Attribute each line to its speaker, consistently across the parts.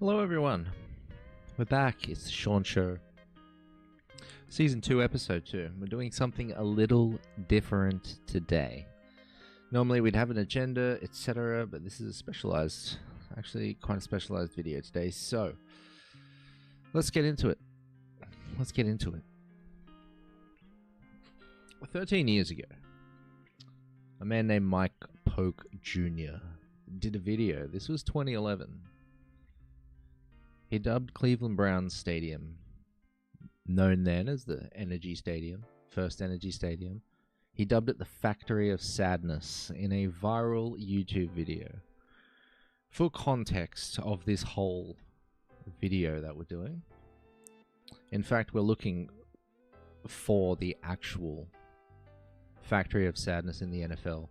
Speaker 1: Hello everyone, we're back. It's the Sean Show, Season 2, Episode 2. We're doing something a little different today. Normally we'd have an agenda, etc., but this is a specialized, actually quite a specialized video today, so let's get into it. 13 years ago, a man named Mike Polk Jr. did a video. This was 2011. He dubbed Cleveland Browns Stadium, known then as the Energy Stadium, First Energy Stadium. He dubbed it the Factory of Sadness in a viral YouTube video. For context of this whole video that we're doing, in fact, we're looking for the actual Factory of Sadness in the NFL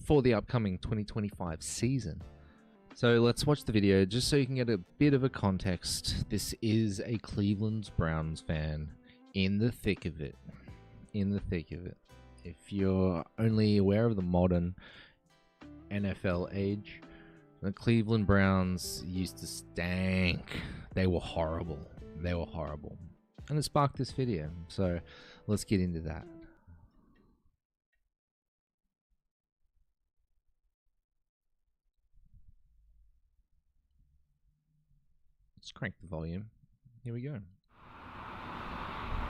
Speaker 1: for the upcoming 2025 season. So let's watch the video just so you can get a bit of a context. This is a Cleveland Browns fan in the thick of it. If you're only aware of the modern NFL age, the Cleveland Browns used to stank. They were horrible. And it sparked this video. So let's get into that. Let's crank the volume. Here we go.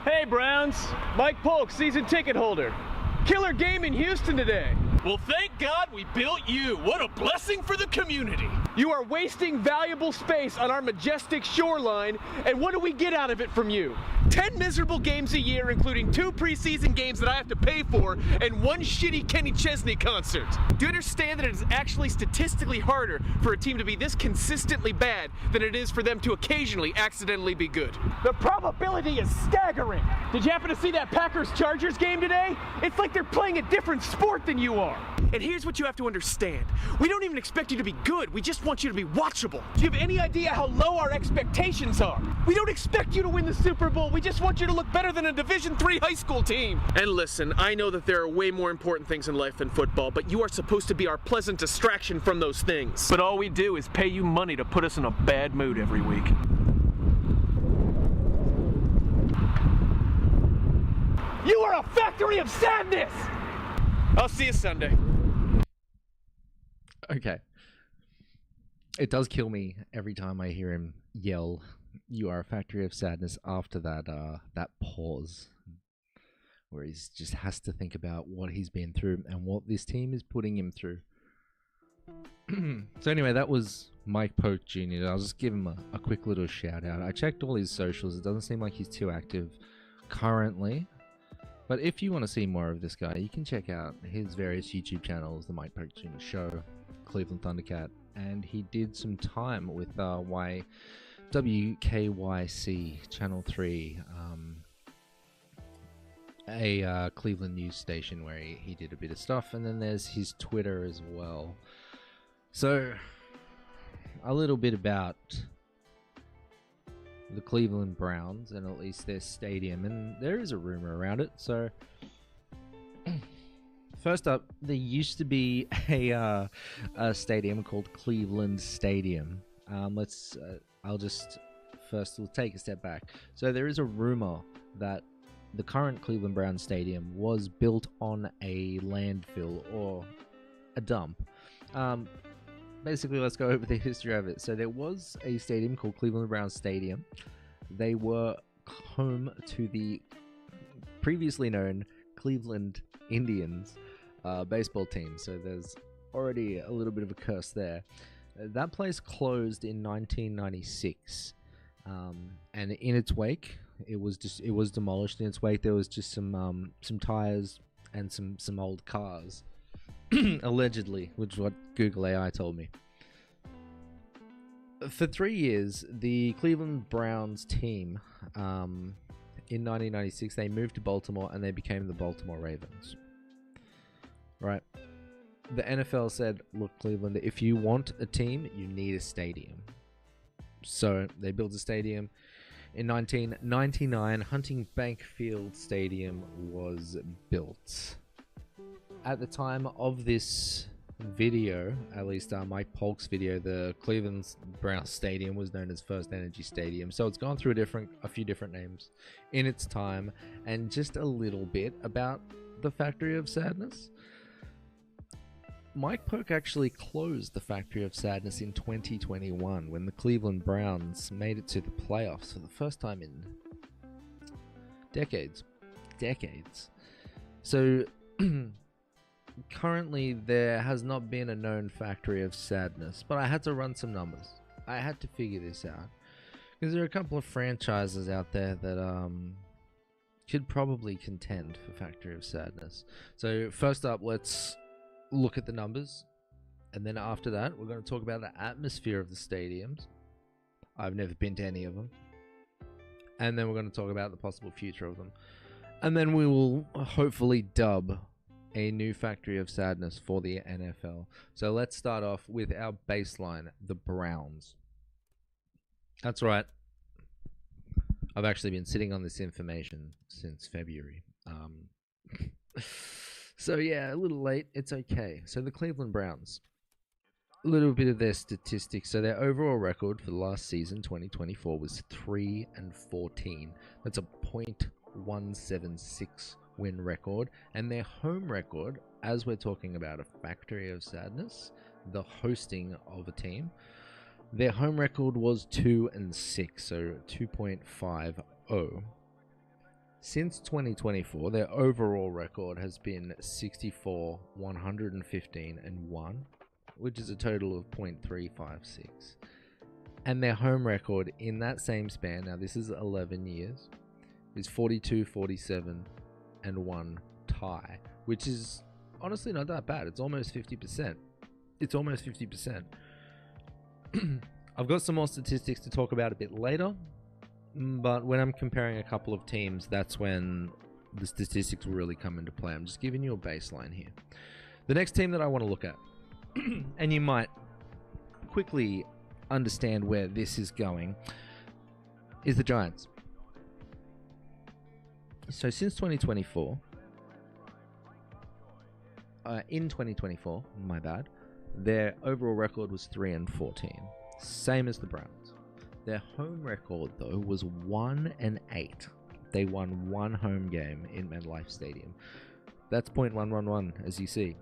Speaker 2: Hey Browns, Mike Polk, season ticket holder. Killer game in Houston today.
Speaker 3: Well, thank God we built you. What a blessing for the community.
Speaker 2: You are wasting valuable space on our majestic shoreline, and what do we get out of it from you? 10 miserable games a year, including 2 preseason games that I have to pay for, and 1 shitty Kenny Chesney concert. Do you understand that it is actually statistically harder for a team to be this consistently bad than it is for them to occasionally accidentally be good? The probability is staggering. Did you happen to see that Packers-Chargers game today? It's like they're playing a different sport than you are. And here's what you have to understand. We don't even expect you to be good. We just want you to be watchable. Do you have any idea how low our expectations are? We don't expect you to win the Super Bowl. We just want you to look better than a Division III high school team. And listen, I know that there are way more important things in life than football, but you are supposed to be our pleasant distraction from those things. But all we do is pay you money to put us in a bad mood every week. You are a factory of sadness! I'll see you Sunday.
Speaker 1: Okay. It does kill me every time I hear him yell, "You are a factory of sadness," after that pause, where he just has to think about what he's been through and what this team is putting him through. So anyway, that was Mike Polk Jr. I'll just give him a quick little shout out. I checked all his socials. It doesn't seem like he's too active currently. But if you want to see more of this guy, you can check out his various YouTube channels, The Mike Polk Jr. Show, Cleveland Thundercat, and he did some time with WKYC Channel 3, a Cleveland news station where he did a bit of stuff, and then there's his Twitter as well. So, a little bit about the Cleveland Browns and at least their stadium, and there is a rumor around it. So first up, there used to be a stadium called Cleveland Stadium. We'll take a step back. So there is a rumor that the current Cleveland Browns Stadium was built on a landfill or a dump. Basically, let's go over the history of it. So there was a stadium called Cleveland Browns Stadium. They were home to the previously known Cleveland Indians baseball team. So there's already a little bit of a curse there. That place closed in 1996, and in its wake, it was demolished. In its wake, there was just some tires and some old cars. Allegedly, which is what Google AI told me. For 3 years, the Cleveland Browns team, in 1996, they moved to Baltimore and they became the Baltimore Ravens. Right? The NFL said, look, Cleveland, if you want a team, you need a stadium. So they built a stadium. In 1999, Hunting Bank Field Stadium was built. At the time of this video, at least Mike Polk's video, the Cleveland Browns Stadium was known as First Energy Stadium. So it's gone through a few different names in its time, and just a little bit about the Factory of Sadness. Mike Polk actually closed the Factory of Sadness in 2021 when the Cleveland Browns made it to the playoffs for the first time in decades. So currently there has not been a known Factory of Sadness, but I had to run some numbers. I had to figure this out because there are a couple of franchises out there that could probably contend for Factory of Sadness. So first up, let's look at the numbers, and then after that we're going to talk about the atmosphere of the stadiums. I've never been to any of them. And then we're going to talk about the possible future of them, and then we will hopefully dub a new Factory of Sadness for the NFL. So let's start off with our baseline, the Browns. That's right, I've actually been sitting on this information since February. So yeah, a little late. It's okay. So the Cleveland Browns, a little bit of their statistics. So their overall record for the last season, 2024, was 3-14. That's a .176 win record. And their home record, as we're talking about a Factory of Sadness, the hosting of a team, their home record was 2-6, so 2.50. Since 2024, their overall record has been 64, 115, and 1, which is a total of .356. And their home record in that same span, now this is 11 years, is 42, 47, and 1 tie, which is honestly not that bad. It's almost 50%. It's almost 50%. I've got some more statistics to talk about a bit later. But when I'm comparing a couple of teams, that's when the statistics will really come into play. I'm just giving you a baseline here. The next team that I want to look at, and you might quickly understand where this is going, is the Giants. So since 2024, in 2024, my bad, their overall record was 3-14, same as the Browns. Their home record, though, was 1-8. They won one home game in MetLife Stadium. That's .111, as you see.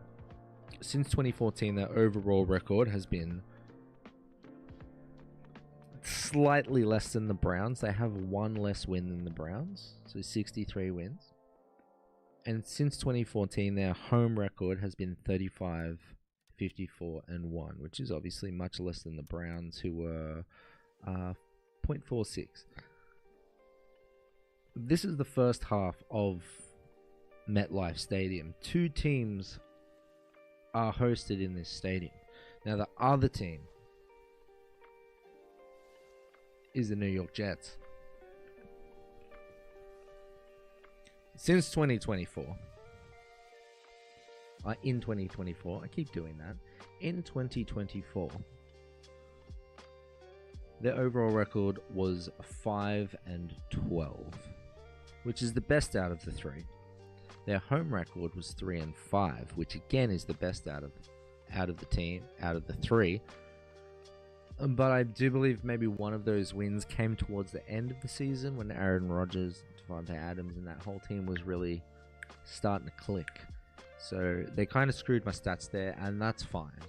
Speaker 1: Since 2014, their overall record has been slightly less than the Browns. They have one less win than the Browns, so 63 wins. And since 2014, their home record has been 35, 54, and 1, which is obviously much less than the Browns, who were 0.46. This is the first half of MetLife Stadium. Two teams are hosted in this stadium. Now the other team is the New York Jets. Since 2024, in 2024, I keep doing that. In 2024, their overall record was 5-12, which is the best out of the three. Their home record was 3-5, which again is the best out of the three. But I do believe maybe one of those wins came towards the end of the season when Aaron Rodgers, Devontae Adams, and that whole team was really starting to click. So they kind of screwed my stats there, and that's fine.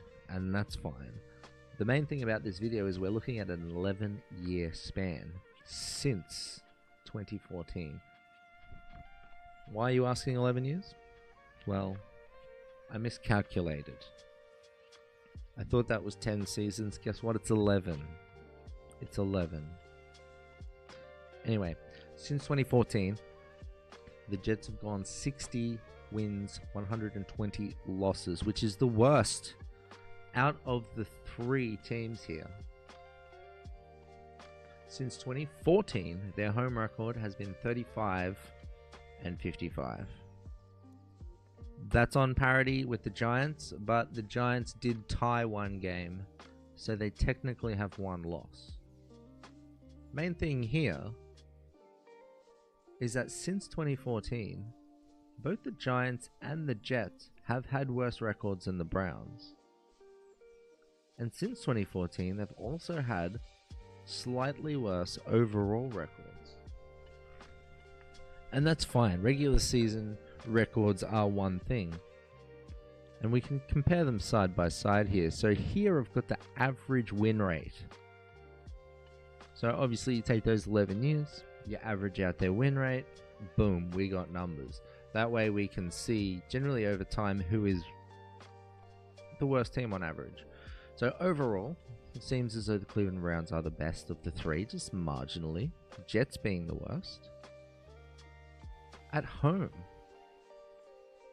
Speaker 1: The main thing about this video is we're looking at an 11-year span since 2014. Why are you asking 11 years? Well, I miscalculated. I thought that was 10 seasons. Guess what? It's 11. It's 11. Anyway, since 2014, the Jets have gone 60 wins, 120 losses, which is the worst out of the three teams here. Since 2014, their home record has been 35 and 55. That's on parity with the Giants, but the Giants did tie one game, so they technically have one loss. Main thing here is that since 2014, both the Giants and the Jets have had worse records than the Browns. And since 2014, they've also had slightly worse overall records. And that's fine. Regular season records are one thing. And we can compare them side by side here. So here I've got the average win rate. So obviously you take those 11 years, you average out their win rate, boom, we got numbers. That way we can see generally over time who is the worst team on average. So overall, it seems as though the Cleveland Browns are the best of the three, just marginally. Jets being the worst. At home,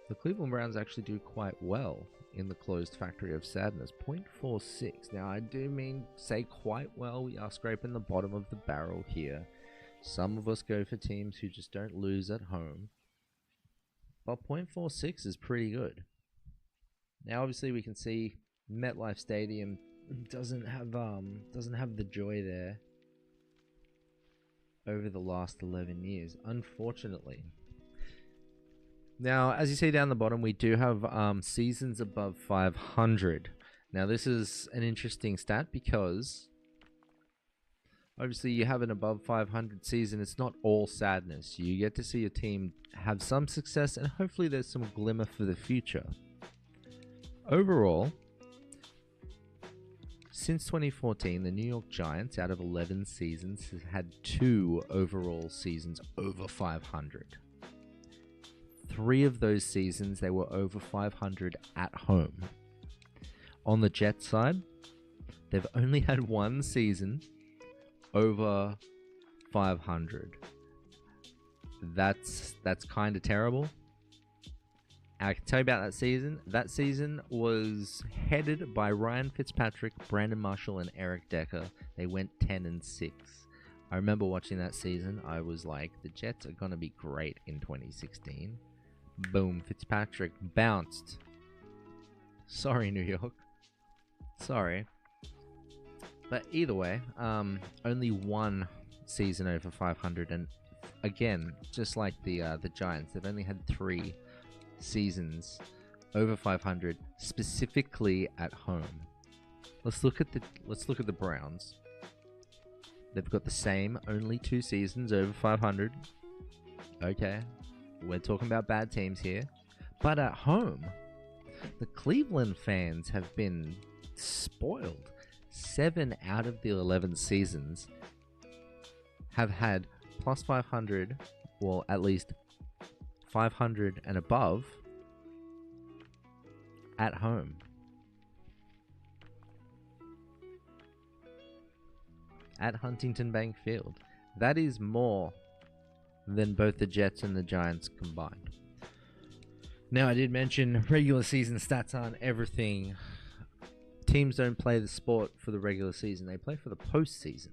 Speaker 1: the Cleveland Browns actually do quite well in the closed factory of sadness, 0.46. Now, I do mean say quite well. We are scraping the bottom of the barrel here. Some of us go for teams who just don't lose at home. But 0.46 is pretty good. Now, obviously, we can see MetLife Stadium doesn't have the joy there over the last 11 years, unfortunately. Now, as you see down the bottom, we do have seasons above 500. Now, this is an interesting stat because obviously you have an above 500 season. It's not all sadness. You get to see a team have some success, and hopefully there's some glimmer for the future. Overall, since 2014, the New York Giants, out of 11 seasons, has had 2 overall seasons over 500. 3 of those seasons, they were over 500 at home. On the Jets side, they've only had 1 season over 500. That's kind of terrible. I can tell you about that season. That season was headed by Ryan Fitzpatrick, Brandon Marshall, and Eric Decker. They went 10-6. I remember watching that season. I was like, the Jets are going to be great in 2016. Boom, Fitzpatrick bounced. Sorry, New York. Sorry. But either way, only 1 season over 500. And again, just like the Giants, they've only had 3 seasons over 500, specifically at home. Let's look at the Browns. They've got the same, only 2 seasons over 500. Okay, we're talking about bad teams here. But at home, the Cleveland fans have been spoiled. 7 out of the 11 seasons have had plus 500, or at least 500 and above at home. At Huntington Bank Field. That is more than both the Jets and the Giants combined. Now, I did mention regular season stats aren't everything. Teams don't play the sport for the regular season. They play for the postseason.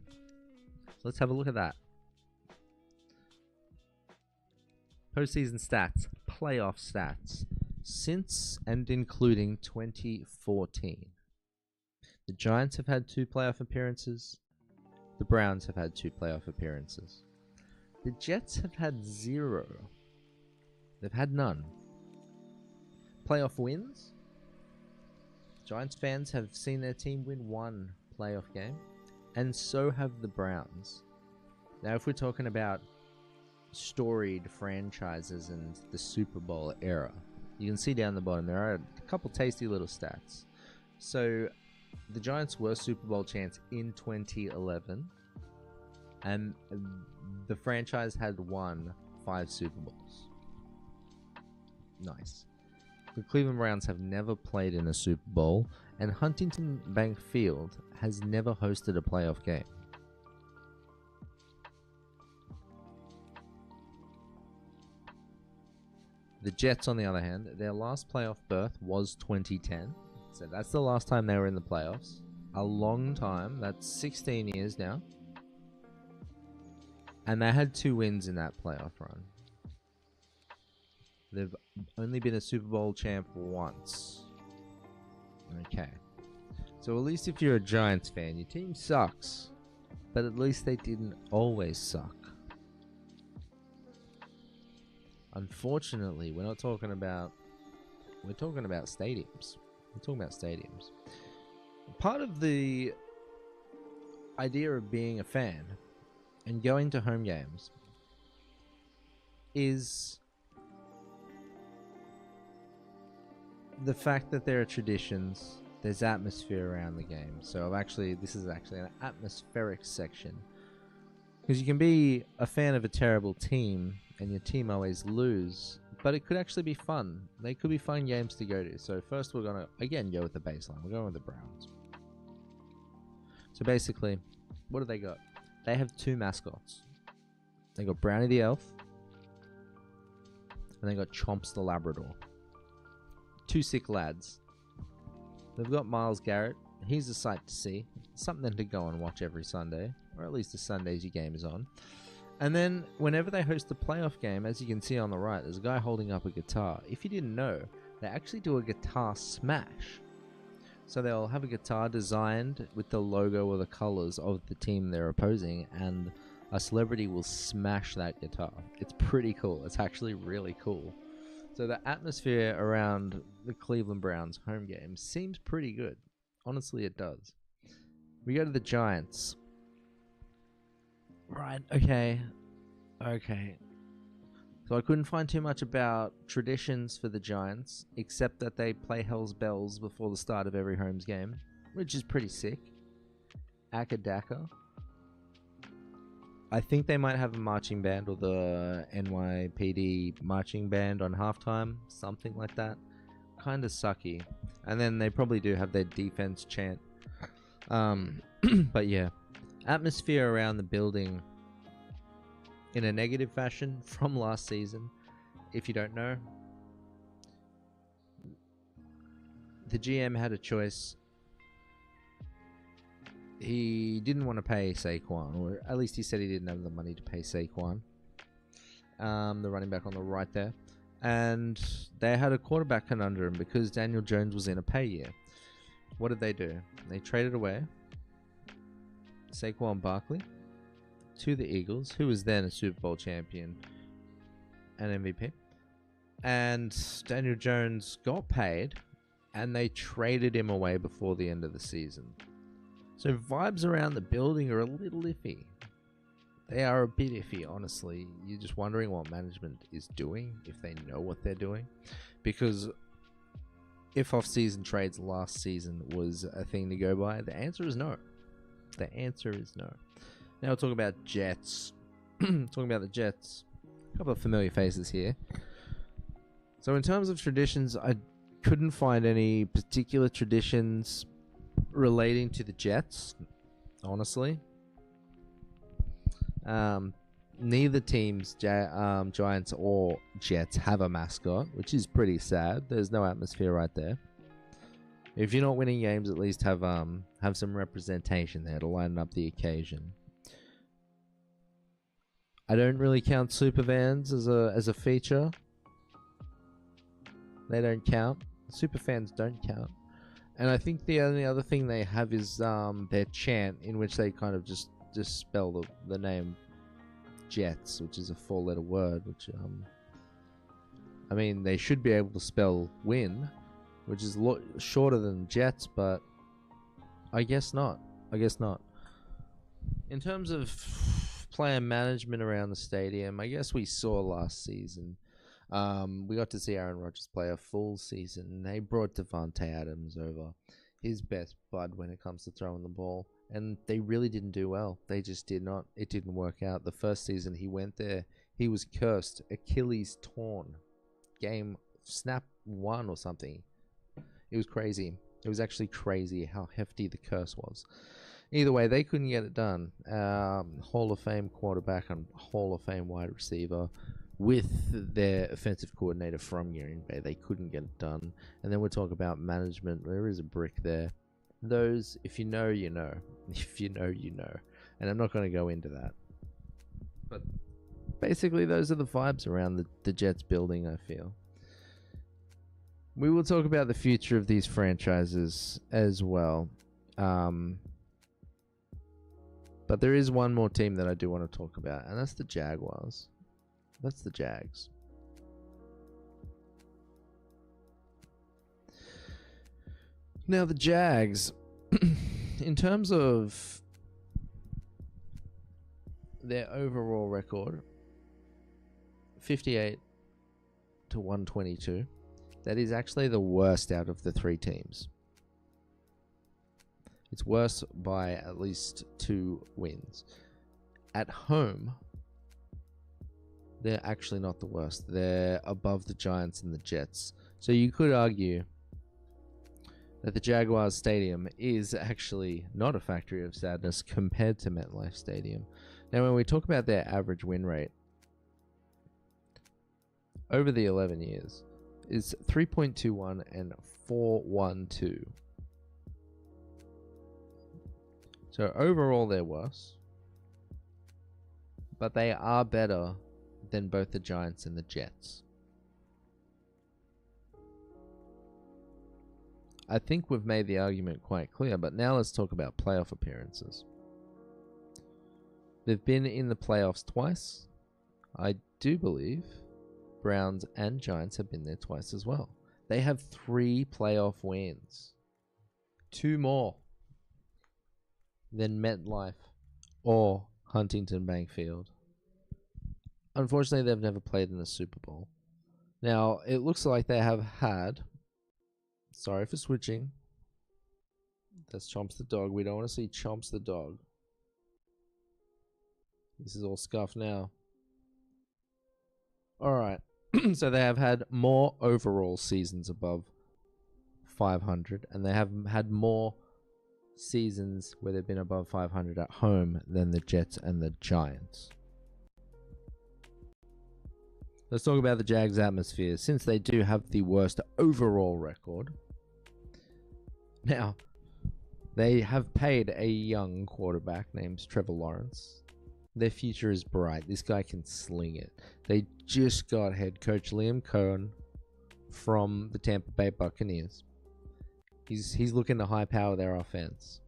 Speaker 1: So let's have a look at that. Postseason stats, playoff stats, since and including 2014. The Giants have had 2 playoff appearances. The Browns have had 2 playoff appearances. The Jets have had 0. They've had none. Playoff wins. Giants fans have seen their team win 1 playoff game, and so have the Browns. Now, if we're talking about storied franchises and the Super Bowl era, you can see down the bottom there are a couple tasty little stats. So the Giants were Super Bowl champs in 2011, and the franchise had won 5 Super Bowls. Nice. The Cleveland Browns have never played in a Super Bowl, and Huntington Bank Field has never hosted a playoff game. The Jets, on the other hand, their last playoff berth was 2010. So that's the last time they were in the playoffs. A long time. That's 16 years now. And they had 2 wins in that playoff run. They've only been a Super Bowl champ once. Okay. So at least if you're a Giants fan, your team sucks. But at least they didn't always suck. Unfortunately, we're talking about stadiums. We're talking about stadiums. part of the idea of being a fan and going to home games is the fact that there are traditions, there's atmosphere around the game. So this is actually an atmospheric section, because you can be a fan of a terrible team and your team always lose, but it could actually be fun. They could be fun games to go to. So first we're gonna again go with the baseline. We're going with the Browns. So basically, what do they got? They have two mascots. They got Brownie the Elf, and they got Chomps the Labrador. Two sick lads. They've got Miles Garrett. He's a sight to see. Something to go and watch every Sunday, or at least the Sundays your game is on. And then whenever they host a playoff game, as you can see on the right, there's a guy holding up a guitar. If you didn't know, they actually do a guitar smash. So they'll have a guitar designed with the logo or the colors of the team they're opposing, and a celebrity will smash that guitar. It's pretty cool. It's actually really cool. So the atmosphere around the Cleveland Browns home game seems pretty good. Honestly, it does. We go to the Giants. Right, okay. So I couldn't find too much about traditions for the Giants, except that they play Hell's Bells before the start of every home's game, which is pretty sick. Akadaka. I think they might have a marching band, or the NYPD marching band on halftime, something like that. Kind of sucky. And then they probably do have their defense chant. But yeah, atmosphere around the building in a negative fashion from last season. If you don't know, the GM had a choice. He didn't want to pay Saquon, or at least he said he didn't have the money to pay Saquon, the running back on the right there. And they had a quarterback conundrum because Daniel Jones was in a pay year. What did they do? They traded away Saquon Barkley to the Eagles, who was then a Super Bowl champion and MVP. And Daniel Jones got paid, and they traded him away before the end of the season. So vibes around the building are a little iffy. They are a bit iffy, honestly. You're just wondering what management is doing, if they know what they're doing. Because if off-season trades last season was a thing to go by, the answer is no. The answer is no. Now we'll talk about Jets. Talking about the Jets. A couple of familiar faces here. So in terms of traditions, I couldn't find any particular traditions relating to the Jets, honestly. Neither teams, Giants or Jets, have a mascot, which is pretty sad. There's no atmosphere right there. If you're not winning games, at least have some representation there to lighten up the occasion. I don't really count super vans as a feature. They don't count. Super fans don't count. And I think the only other thing they have is their chant, in which they kind of just spell the name Jets, which is a 4-letter word, which I mean, they should be able to spell win, which is a lot shorter than Jets, but I guess not. In terms of player management around the stadium, I guess we saw last season. We got to see Aaron Rodgers play a full season. They brought Devontae Adams over, his best bud when it comes to throwing the ball, and they really didn't do well. They just did not. It didn't work out. The first season he went there, he was cursed, Achilles torn, game snap 1 or something. It was crazy. It was actually crazy how hefty the curse was. Either way, they couldn't get it done. Hall of Fame quarterback and Hall of Fame wide receiver with their offensive coordinator from Green Bay. They couldn't get it done. And then we'll talk about management. There is a brick there. Those, if you know, you know. If you know, you know. And I'm not going to go into that. But basically, those are the vibes around the Jets building, I feel. We will talk about the future of these franchises as well. But there is one more team that I do want to talk about, and that's the Jaguars. That's the Jags. Now, the Jags, in terms of their overall record, 58 to 122. That is actually the worst out of the three teams. It's worse by at least 2 wins. At home, they're actually not the worst. They're above the Giants and the Jets. So you could argue that the Jaguars Stadium is actually not a factory of sadness compared to MetLife Stadium. Now, when we talk about their average win rate over the 11 years, is 3.21 and 4.12. So overall, they're worse, but they are better than both the Giants and the Jets. I think we've made the argument quite clear, but now let's talk about playoff appearances. They've been in the playoffs twice. I do believe Browns and Giants have been there twice as well. They have 3 playoff wins. 2 more than MetLife or Huntington Bank Field. Unfortunately, they've never played in the Super Bowl. Now, it looks like they have had... Sorry for switching. That's Chomps the dog. We don't want to see Chomps the dog. This is all scuffed now. Alright. So they have had more overall seasons above 500. And they have had more seasons where they've been above 500 at home than the Jets and the Giants. Let's talk about the Jags' atmosphere, since they do have the worst overall record. Now, they have paid a young quarterback named Trevor Lawrence. Their future is bright. This guy can sling it. They just got head coach Liam Cohen from the Tampa Bay Buccaneers. He's looking to high power their offense.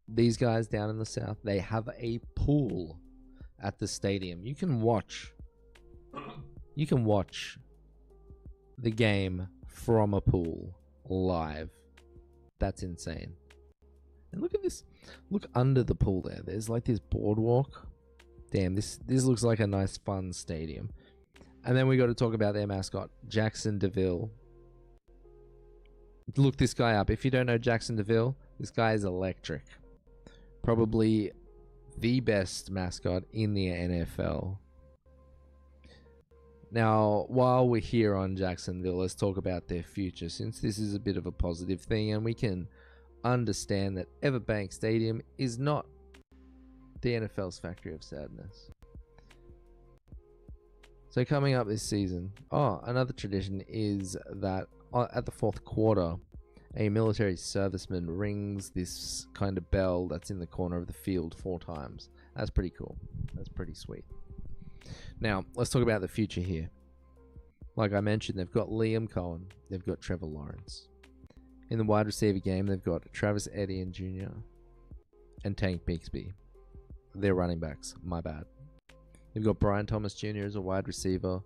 Speaker 1: These guys down in the South, they have a pool at the stadium. You can watch the game from a pool live. That's insane. And look at this. Look under the pool there. There's like this boardwalk. Damn, this looks like a nice fun stadium. And then we got to talk about their mascot, Jackson DeVille. Look this guy up. If you don't know Jackson DeVille, this guy is electric. Probably the best mascot in the NFL. Now, while we're here on Jacksonville, let's talk about their future, since this is a bit of a positive thing, and we can understand that Everbank Stadium is not the NFL's factory of sadness. So coming up this season, another tradition is that at the 4th quarter, a military serviceman rings this kind of bell that's in the corner of the field 4 times. That's pretty cool. That's pretty sweet. Now, let's talk about the future here. Like I mentioned, they've got Liam Cohen. They've got Trevor Lawrence. In the wide receiver game, they've got Travis Etienne Jr. and Tank Bixby. They're running backs. My bad. They've got Brian Thomas Jr. as a wide receiver.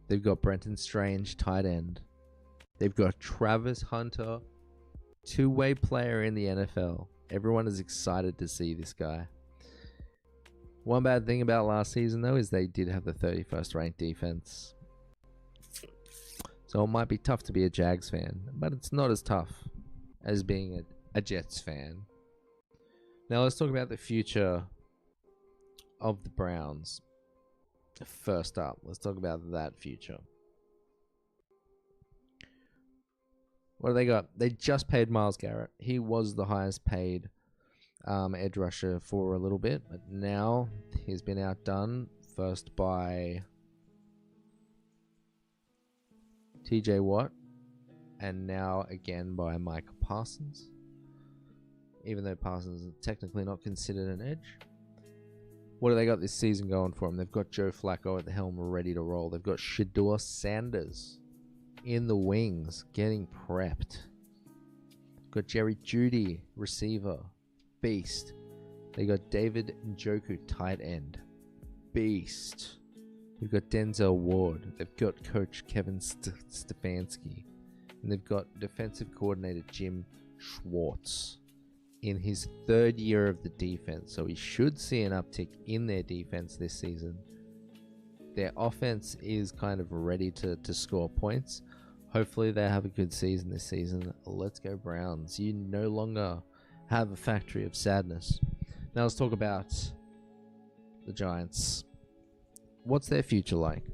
Speaker 1: They've got Brenton Strange, tight end. They've got Travis Hunter, 2-way player in the NFL. Everyone is excited to see this guy. One bad thing about last season, though, is they did have the 31st ranked defense. So it might be tough to be a Jags fan, but it's not as tough as being a Jets fan. Now let's talk about the future of the Browns. First up, let's talk about that future. What do they got? They just paid Myles Garrett. He was the highest paid edge rusher for a little bit, but now he's been outdone first by TJ Watt and now again by Micah Parsons, even though Parsons is technically not considered an edge. What do they got this season going for them? They've got Joe Flacco at the helm ready to roll. They've got Shedeur Sanders in the wings getting prepped. They've got Jerry Jeudy, receiver, beast. They got David Njoku, tight end, beast. We've got Denzel Ward. They've got coach Kevin Stefanski. And they've got defensive coordinator Jim Schwartz. in his third year of the defense, so he should see an uptick in their defense this season. Their offense is kind of ready to score points. Hopefully they have a good season this season. Let's go Browns. You no longer have a factory of sadness. Now let's talk about the Giants. What's their future like?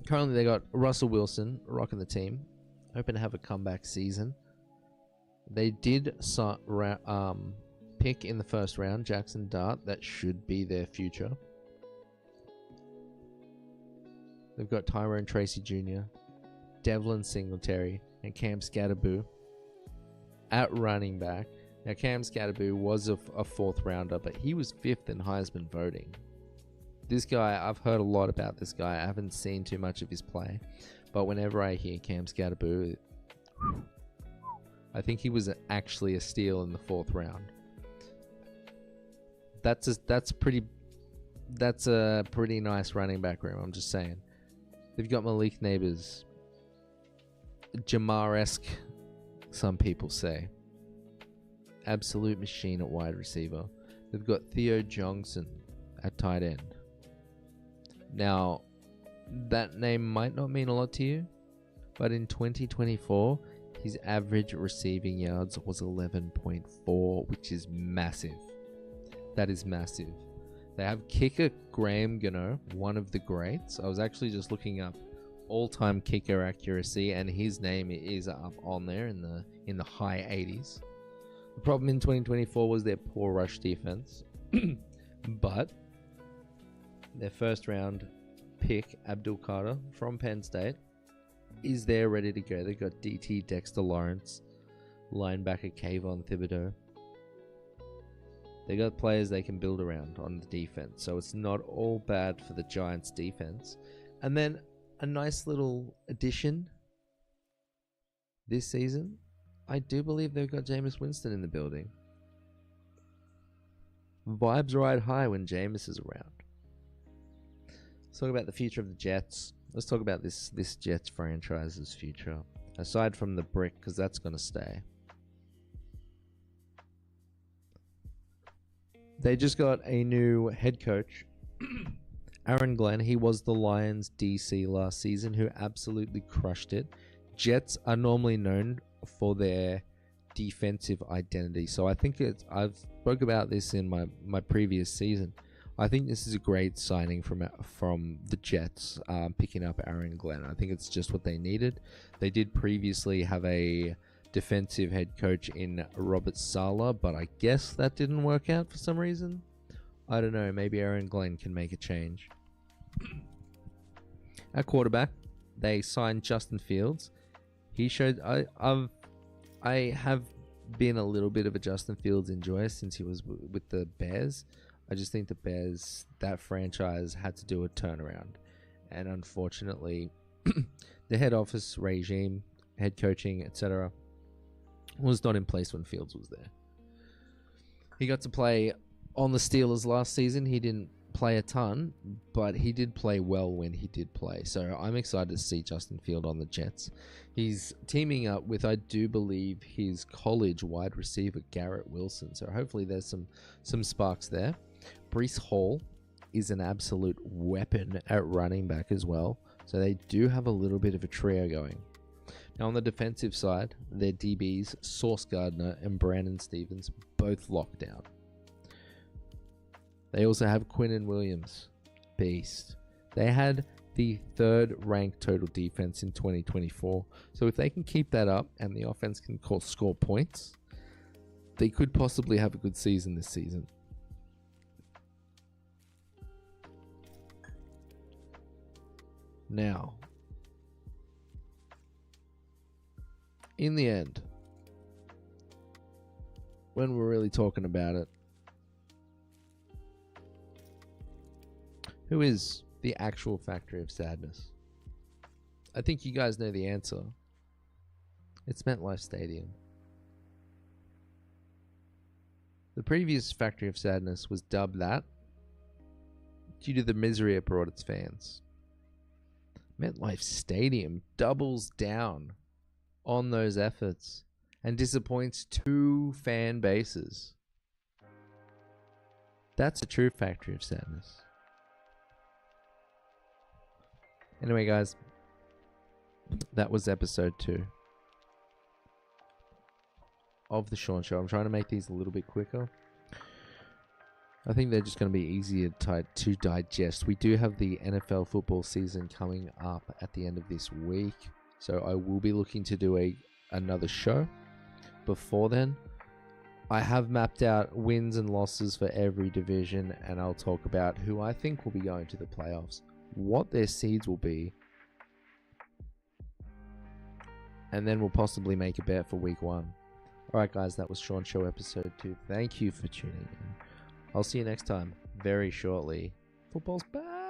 Speaker 1: Currently they got Russell Wilson rocking the team, hoping to have a comeback season. They did pick in the first round Jackson Dart. That should be their future. They've got Tyrone Tracy Jr., Devlin Singletary, and Cam Scatterboo at running back. Now, Cam Scatterboo was a fourth rounder, but he was fifth in Heisman voting. This guy, I've heard a lot about this guy. I haven't seen too much of his play, but whenever I hear Cam Scatterboo, I think he was actually a steal in the fourth round. That's a pretty nice running back room. I'm just saying. They've got Malik Neighbors, Jamar-esque, some people say. Absolute machine at wide receiver. They've got Theo Johnson at tight end. Now, that name might not mean a lot to you, but in 2024, his average receiving yards was 11.4, which is massive. That is massive. They have kicker Graham Gano, one of the greats. I was actually just looking up all-time kicker accuracy, and his name is up on there in the high 80s. The problem in 2024 was their poor rush defense, but their first round pick, Abdul Carter from Penn State, is there ready to go. They got DT Dexter Lawrence, linebacker Kayvon Thibodeau. They got players they can build around on the defense, so it's not all bad for the Giants defense. And then a nice little addition this season, I do believe they've got Jameis Winston in the building. Vibes ride high when Jameis is around. Let's talk about the future of the Jets. Let's talk about this Jets franchise's future. Aside from the brick, because that's going to stay. They just got a new head coach, Aaron Glenn. He was the Lions DC last season, who absolutely crushed it. Jets are normally known for their defensive identity, so I think I've spoke about this in my previous season. I think this is a great signing from the Jets, picking up Aaron Glenn. I think it's just what they needed. They did previously have a defensive head coach in Robert Saleh, but I guess that didn't work out for some reason. I don't know. Maybe Aaron Glenn can make a change. At quarterback, they signed Justin Fields. He showed I have been a little bit of a Justin Fields enjoyer since he was with the Bears. I just think the Bears, that franchise, had to do a turnaround, and unfortunately, the head office regime, head coaching, etc., was not in place when Fields was there. He got to play on the Steelers last season. He didn't play a ton, but he did play well when he did play. So I'm excited to see Justin Field on the Jets. He's teaming up with, I do believe, his college wide receiver Garrett Wilson. So hopefully there's some sparks there. Breece Hall is an absolute weapon at running back as well. So they do have a little bit of a trio going. Now on the defensive side, their DBs, Sauce Gardner and Brandon Stevens, both locked down. They also have Quinnen Williams, beast. They had the third ranked total defense in 2024. So if they can keep that up and the offense can score points, they could possibly have a good season this season. Now, in the end, when we're really talking about it, who is the actual factory of sadness? I think you guys know the answer. It's MetLife Stadium. The previous factory of sadness was dubbed that due to the misery it brought its fans. MetLife Stadium doubles down on those efforts and disappoints 2 fan bases. That's a true factory of sadness. Anyway, guys, that was episode 2 of The Shaun Show. I'm trying to make these a little bit quicker. I think they're just going to be easier to digest. We do have the NFL football season coming up at the end of this week, so I will be looking to do another show before then. I have mapped out wins and losses for every division, and I'll talk about who I think will be going to the playoffs, what their seeds will be, and then we'll possibly make a bet for week 1. Alright guys, that was Shaun Show episode 2. Thank you for tuning in. I'll see you next time, very shortly. Football's back!